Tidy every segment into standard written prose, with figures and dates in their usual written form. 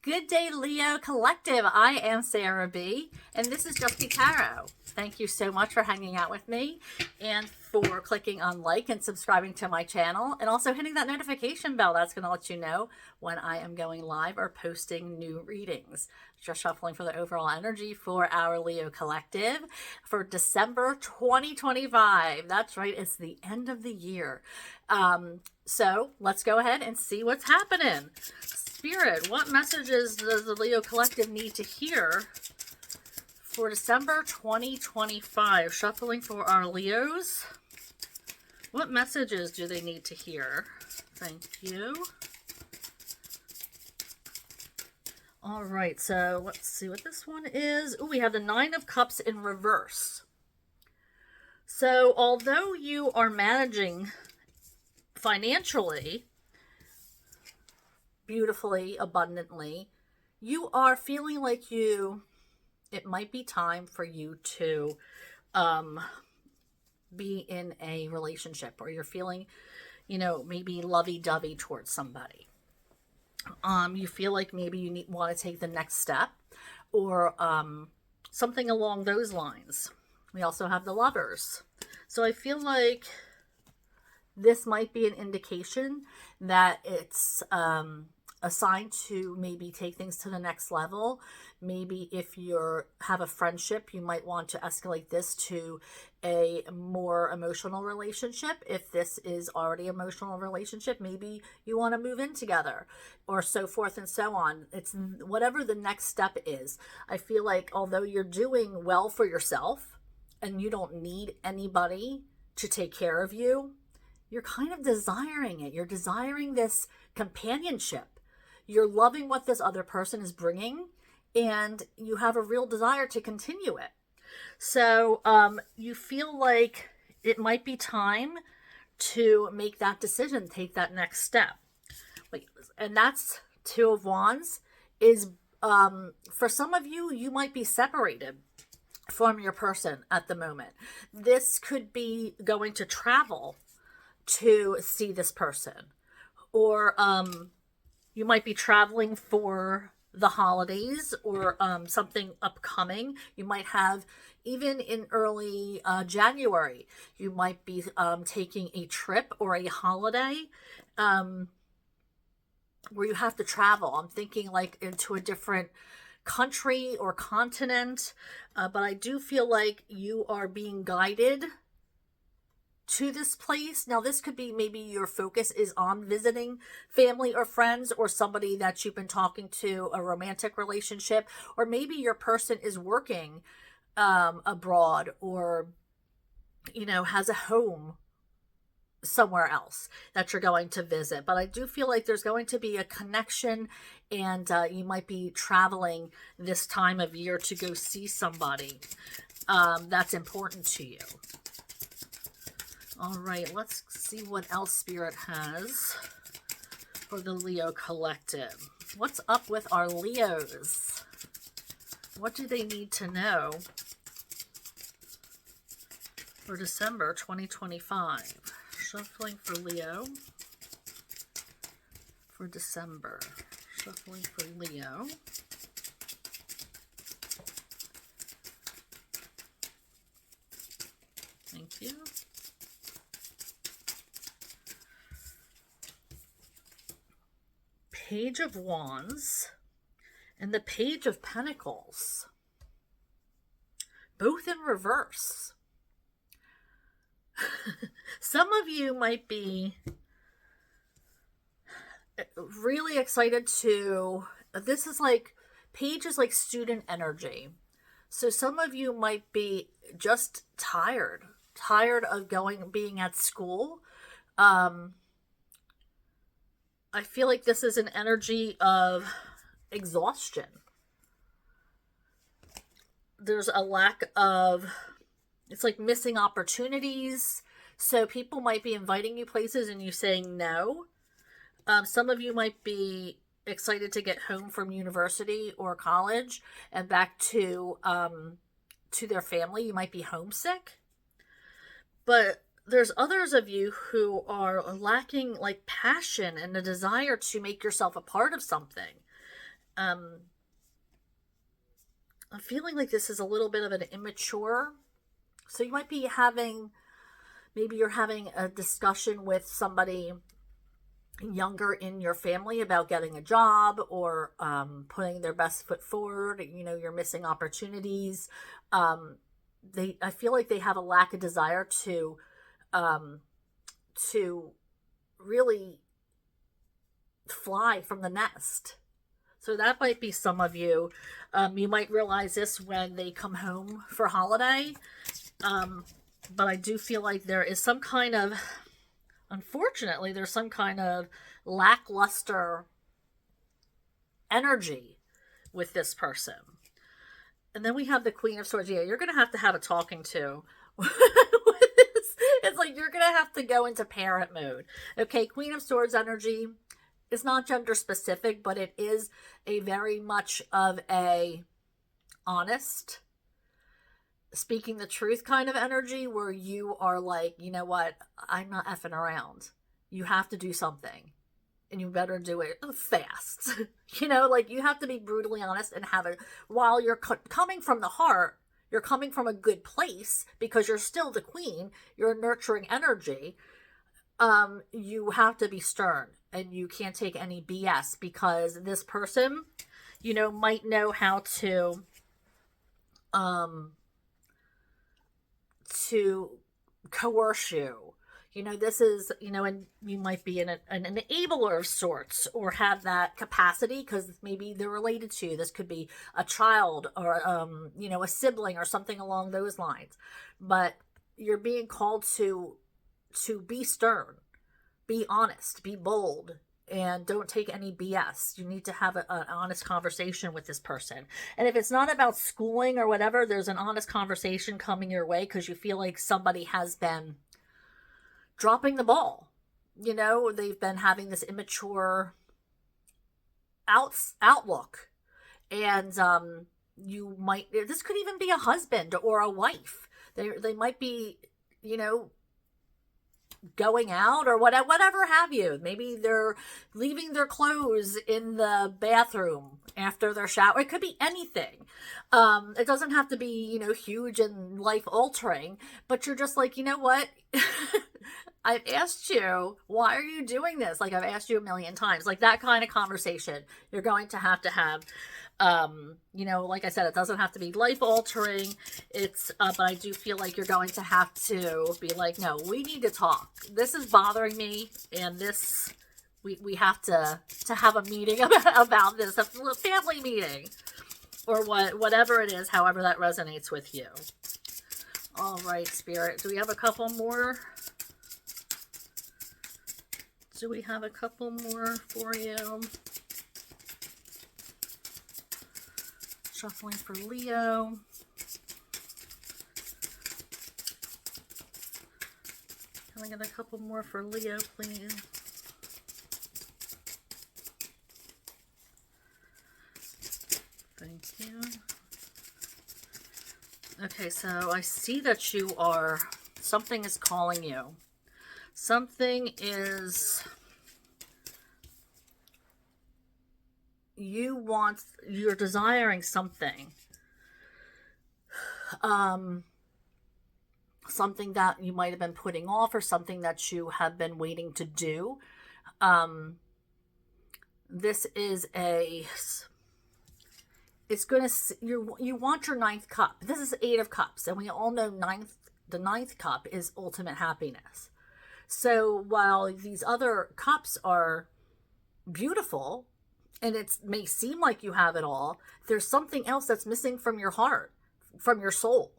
Good day, Leo Collective. I am Sarah B, and this is Just Be Tarot. Thank you so much for hanging out with me and for clicking on like and subscribing to my channel, and also hitting that notification bell. That's going to let you know when I am going live or posting new readings. Just shuffling for the overall energy for our Leo Collective for December 2025. That's right, it's the end of the year. So let's go ahead and see what's happening. Spirit, what messages does the Leo Collective need to hear for December 2025? Shuffling for our Leos. What messages do they need to hear? Thank you. All right, so let's see what this one is. Oh, we have the Nine of Cups in reverse. So although you are managing financially beautifully, abundantly, you are feeling like it might be time for you to be in a relationship, or you're feeling, maybe lovey-dovey towards somebody. You feel like maybe you want to take the next step, or something along those lines. We also have the Lovers. So I feel like this might be an indication that it's a sign to maybe take things to the next level. Maybe if you have a friendship, you might want to escalate this to a more emotional relationship. If this is already an emotional relationship, maybe you want to move in together, or so forth and so on. It's whatever the next step is. I feel like although you're doing well for yourself and you don't need anybody to take care of you, you're kind of desiring it. You're desiring this companionship. You're loving what this other person is bringing, and you have a real desire to continue it. So you feel like it might be time to make that decision, take that next step. And that's Two of Wands. Is for some of you, you might be separated from your person at the moment. This could be going to travel to see this person, or you might be traveling for the holidays, or something upcoming. You might have, even in early January, you might be taking a trip or a holiday where you have to travel. I'm thinking like into a different country or continent, but I do feel like you are being guided to this place. Now, this could be maybe your focus is on visiting family or friends, or somebody that you've been talking to, a romantic relationship, or maybe your person is working abroad, or has a home somewhere else that you're going to visit. But I do feel like there's going to be a connection, and you might be traveling this time of year to go see somebody that's important to you. All right, let's see what else Spirit has for the Leo Collective. What's up with our Leos? What do they need to know for December 2025? Shuffling for Leo for December. Shuffling for Leo. Thank you. Page of Wands and the Page of Pentacles, both in reverse. Some of you might be really excited to, this is like, Page is like student energy. So some of you might be just tired of being at school. I feel like this is an energy of exhaustion. There's a lack of, it's like missing opportunities. So people might be inviting you places and you saying no. Some of you might be excited to get home from university or college and back to their family. You might be homesick. But there's others of you who are lacking like passion and a desire to make yourself a part of something. Um, I'm feeling like this is a little bit of an immature. So you might be having, maybe you're having a discussion with somebody younger in your family about getting a job, or putting their best foot forward. You're missing opportunities. Um, I feel like they have a lack of desire um, to really fly from the nest. So that might be some of you. You might realize this when they come home for holiday. Um, but I do feel like there is some kind of, unfortunately, there's some kind of lackluster energy with this person. And then we have the Queen of Swords. Yeah, you're going to have a talking to. It's like you're going to have to go into parent mode. Okay, Queen of Swords energy is not gender specific, but it is a very much of a honest, speaking the truth kind of energy, where you are like, you know what, I'm not effing around. You have to do something, and you better do it fast. Like you have to be brutally honest and have it, while you're coming from the heart, you're coming from a good place because you're still the queen, you're a nurturing energy. You have to be stern, and you can't take any BS, because this person, might know how to coerce you. This is, and you might be an enabler of sorts, or have that capacity, because maybe they're related to you. This could be a child, or, a sibling, or something along those lines. But you're being called to be stern, be honest, be bold, and don't take any BS. You need to have an honest conversation with this person. And if it's not about schooling or whatever, there's an honest conversation coming your way, because you feel like somebody has been dropping the ball. They've been having this immature outlook. And this could even be a husband or a wife. They might be, going out, or whatever have you. Maybe they're leaving their clothes in the bathroom after their shower. It could be anything. It doesn't have to be, huge and life altering, but you're just like, you know what? I've asked you, why are you doing this? Like, I've asked you a million times. Like, that kind of conversation you're going to have. Like I said, it doesn't have to be life altering. But I do feel like you're going to have to be like, no, we need to talk. This is bothering me, and we have to have a meeting about this, a family meeting, or whatever it is, however that resonates with you. All right, Spirit. Do we have a couple more? Do we have a couple more for you? Shuffling for Leo. Can I get a couple more for Leo, please? Thank you. Okay, so I see that something is calling you. You're desiring something. Something that you might have been putting off, or something that you have been waiting to do. This is you want your ninth cup. This is 8 of Cups, and we all know the ninth cup is ultimate happiness. So while these other cups are beautiful, and it may seem like you have it all, there's something else that's missing from your heart, from your soul.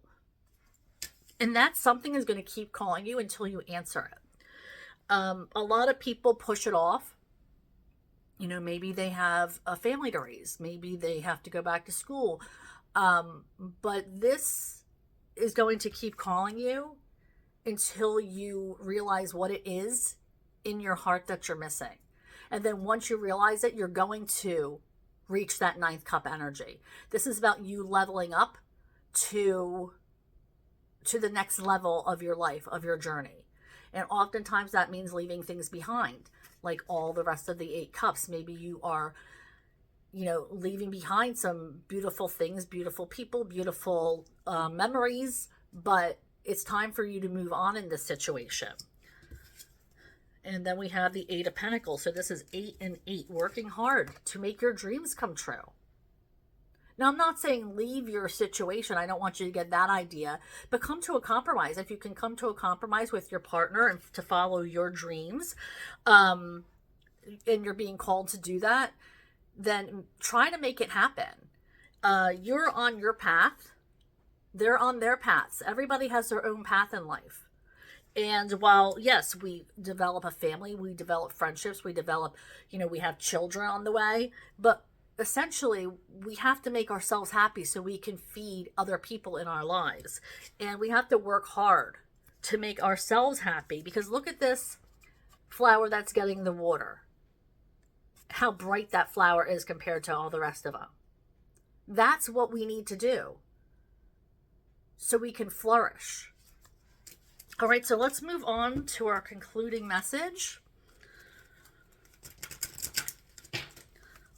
And that something is going to keep calling you until you answer it. A lot of people push it off. Maybe they have a family to raise. Maybe they have to go back to school. But this is going to keep calling you until you realize what it is in your heart that you're missing. And then once you realize it, you're going to reach that ninth cup energy. This is about you leveling up to the next level of your life, of your journey. And oftentimes that means leaving things behind, like all the rest of the 8 cups. Maybe you are leaving behind some beautiful things, beautiful people, beautiful memories, but it's time for you to move on in this situation. And then we have the Eight of Pentacles. So this is 8 and 8, working hard to make your dreams come true. Now, I'm not saying leave your situation. I don't want you to get that idea, but come to a compromise. If you can come to a compromise with your partner and to follow your dreams, and you're being called to do that, then try to make it happen. You're on your path. They're on their paths. Everybody has their own path in life. And while, yes, we develop a family, we develop friendships, we develop, we have children on the way, but essentially we have to make ourselves happy so we can feed other people in our lives. And we have to work hard to make ourselves happy, because look at this flower that's getting the water. How bright that flower is compared to all the rest of them. That's what we need to do so we can flourish. All right, so let's move on to our concluding message.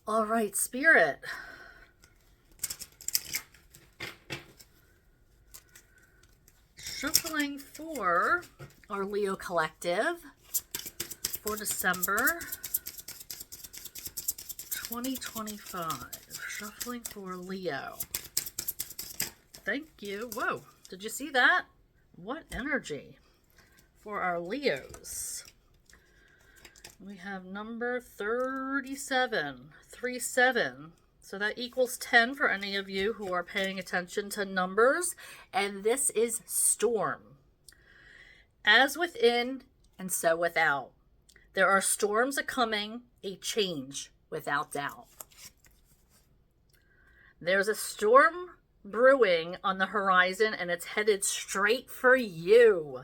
All right, Spirit. Shuffling for our Leo collective for December 2025. Shuffling for Leo. Thank you. Whoa, did you see that? What energy for our Leos? We have number 37, 37. So that equals 10 for any of you who are paying attention to numbers. And this is storm. As within and so without. There are storms a-coming, a change without doubt. There's a storm brewing on the horizon, and it's headed straight for you.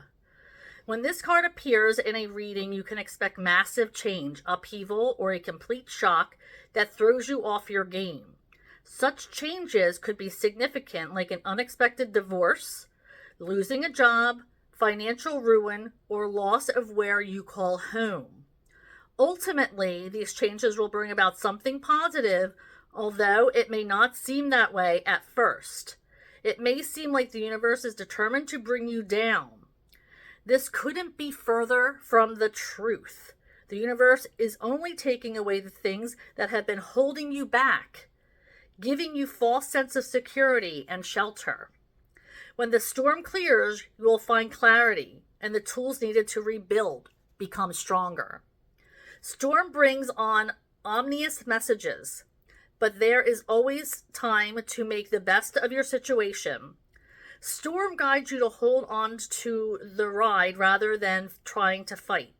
When this card appears in a reading, you can expect massive change, upheaval, or a complete shock that throws you off your game. Such changes could be significant, like an unexpected divorce, losing a job, financial ruin, or loss of where you call home. Ultimately, these changes will bring about something positive, although it may not seem that way at first. It may seem like the universe is determined to bring you down. This couldn't be further from the truth. The universe is only taking away the things that have been holding you back, giving you false sense of security and shelter. When the storm clears, you will find clarity, and the tools needed to rebuild become stronger. Storm brings on ominous messages, but there is always time to make the best of your situation. Storm guides you to hold on to the ride rather than trying to fight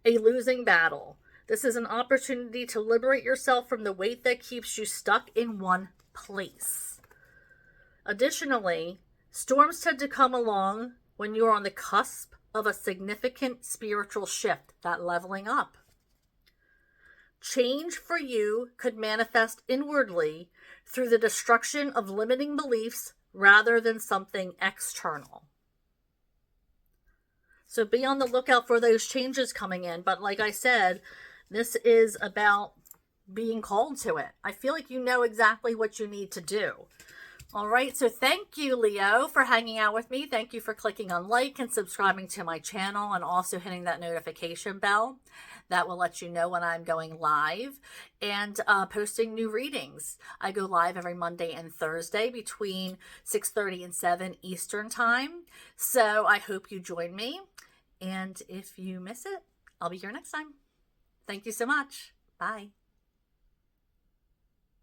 a losing battle. This is an opportunity to liberate yourself from the weight that keeps you stuck in one place. Additionally, storms tend to come along when you're on the cusp of a significant spiritual shift, that leveling up. Change for you could manifest inwardly through the destruction of limiting beliefs rather than something external. So be on the lookout for those changes coming in. But like I said, this is about being called to it. I feel like you know exactly what you need to do. All right, so thank you, Leo, for hanging out with me. Thank you for clicking on like and subscribing to my channel, and also hitting that notification bell. That will let you know when I'm going live and posting new readings. I go live every Monday and Thursday between 6:30 and 7 Eastern time. So I hope you join me. And if you miss it, I'll be here next time. Thank you so much. Bye.